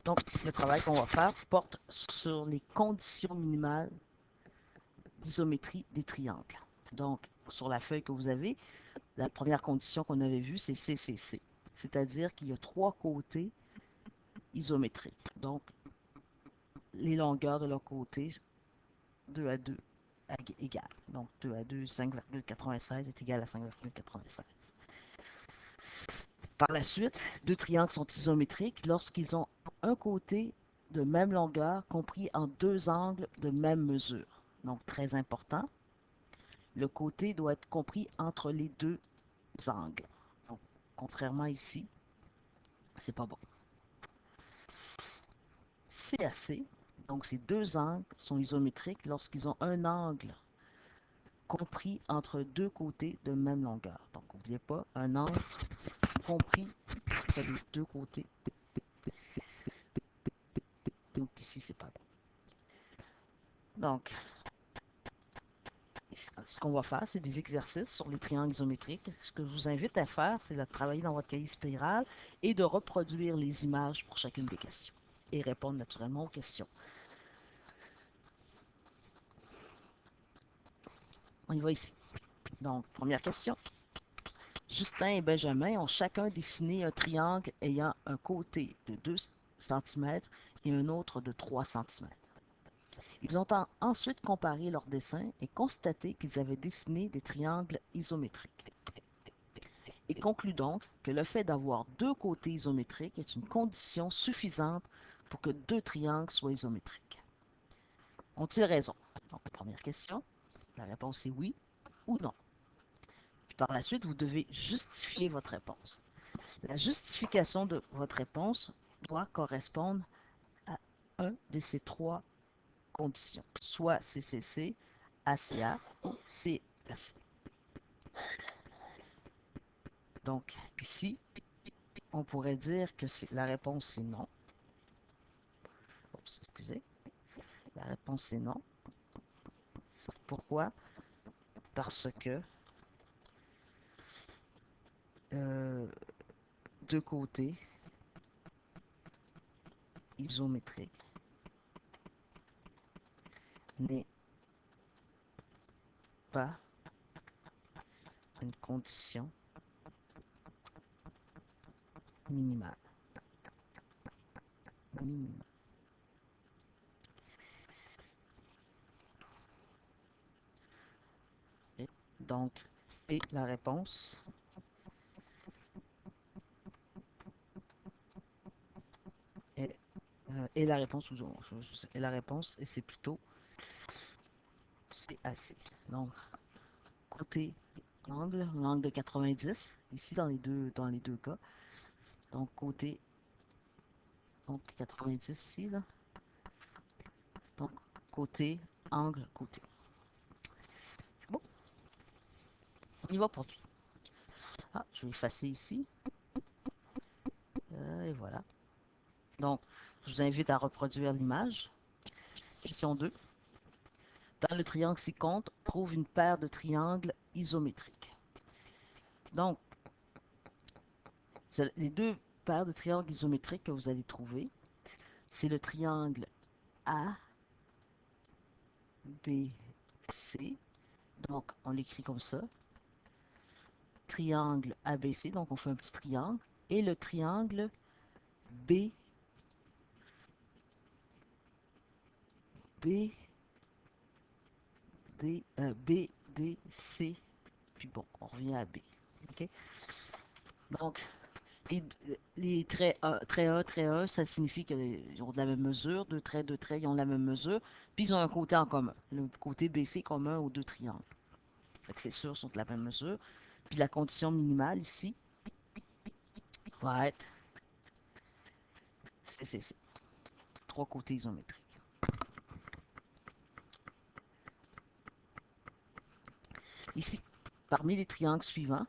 Donc, le travail qu'on va faire porte sur les conditions minimales d'isométrie des triangles. Donc, sur la feuille que vous avez, la première condition qu'on avait vue, c'est CCC, c'est-à-dire qu'il y a trois côtés isométriques. Donc, les longueurs de leur côté, 2 à 2 égales. Donc, 2 à 2, 5,96 est égal à 5,96. Par la suite, deux triangles sont isométriques lorsqu'ils ont un côté de même longueur compris en deux angles de même mesure. Donc, très important, le côté doit être compris entre les deux angles. Donc, contrairement ici, c'est pas bon. CAC, donc ces deux angles sont isométriques lorsqu'ils ont un angle compris entre deux côtés de même longueur. Donc, n'oubliez pas, un angle compris entre les deux côtés. Donc, ici, c'est pas bon. Donc, ce qu'on va faire, c'est des exercices sur les triangles isométriques. Ce que je vous invite à faire, c'est de travailler dans votre cahier spiral et de reproduire les images pour chacune des questions et répondre naturellement aux questions. On y va ici. Donc, première question. Justin et Benjamin ont chacun dessiné un triangle ayant un côté de 2 cm et un autre de 3 cm. Ils ont ensuite comparé leurs dessins et constaté qu'ils avaient dessiné des triangles isométriques. Ils concluent donc que le fait d'avoir deux côtés isométriques est une condition suffisante pour que deux triangles soient isométriques. Ont-ils raison? Donc, première question, la réponse est oui ou non. Puis par la suite, vous devez justifier votre réponse. La justification de votre réponse doit correspondre à un de ces trois conditions, soit CCC, ACA ou CAC. Donc, ici, on pourrait dire que la réponse est non. Oups, excusez. La réponse est non. Pourquoi? Parce que euh, deux côtés isométriques n'est pas une condition minimale. Minimale. Et donc, et la réponse est et la réponse, et la réponse, et c'est plutôt CAC. Donc, côté l'angle de 90, ici dans les deux cas. Donc, côté, donc 90 ici, là. Donc, côté, angle, côté. C'est bon? On y va pour lui. Ah, je vais effacer ici. Et voilà. Donc, je vous invite à reproduire l'image. Question 2. Dans le triangle ci-contre, trouve une paire de triangles isométriques. Donc, les deux paires de triangles isométriques que vous allez trouver, c'est le triangle ABC. Donc, on l'écrit comme ça. Triangle ABC, donc on fait un petit triangle. Et le triangle B, B, D, B, D, C. Puis bon, on revient à B. OK? Donc, les traits 1, trait 1, ça signifie qu'ils ont de la même mesure. Deux traits, ils ont la même mesure. Puis ils ont un côté en commun. Le côté BC commun aux deux triangles. Fait que c'est sûr, ils sont de la même mesure. Puis la condition minimale ici va être c'est trois côtés isométriques. Ici, parmi les triangles suivants,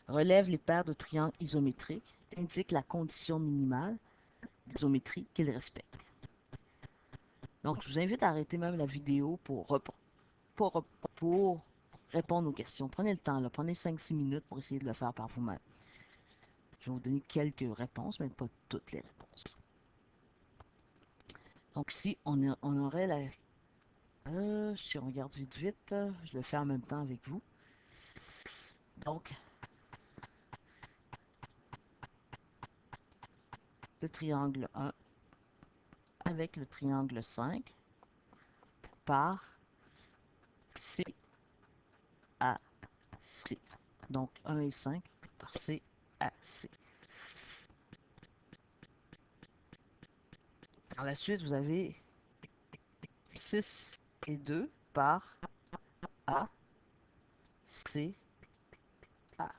relève les paires de triangles isométriques, indique la condition minimale d'isométrie qu'ils respectent. Donc, je vous invite à arrêter même la vidéo pour, pour répondre aux questions. Prenez le temps, là, prenez 5-6 minutes pour essayer de le faire par vous-même. Je vais vous donner quelques réponses, mais pas toutes les réponses. Donc ici, on aurait la... si on regarde vite vite, je le fais en même temps avec vous. Donc, le triangle 1 avec le triangle 5 par C, A, C. Donc, 1 et 5 par C, A, C. Par la suite, vous avez 6 et 2 par A, C, A.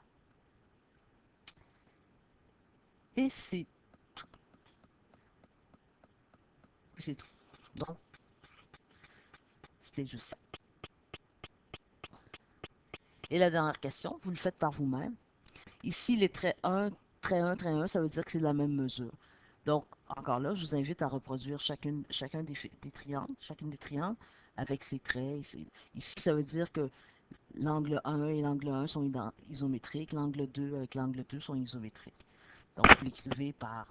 Et c'est tout. Donc, c'était juste ça. Et la dernière question, vous le faites par vous-même. Ici, les traits 1, trait 1, trait 1, ça veut dire que c'est la même mesure. Donc, encore là, je vous invite à reproduire chacun des triangles, chacune des triangles avec ses traits. Ici, ça veut dire que l'angle 1 et l'angle 1 sont isométriques, l'angle 2 avec l'angle 2 sont isométriques. Donc, vous l'écrivez par,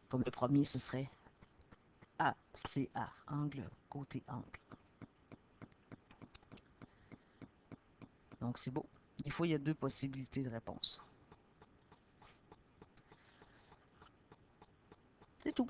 comme le premier, ce serait ACA, angle, côté angle. Donc, c'est beau. Des fois, il y a deux possibilités de réponse. C'est tout.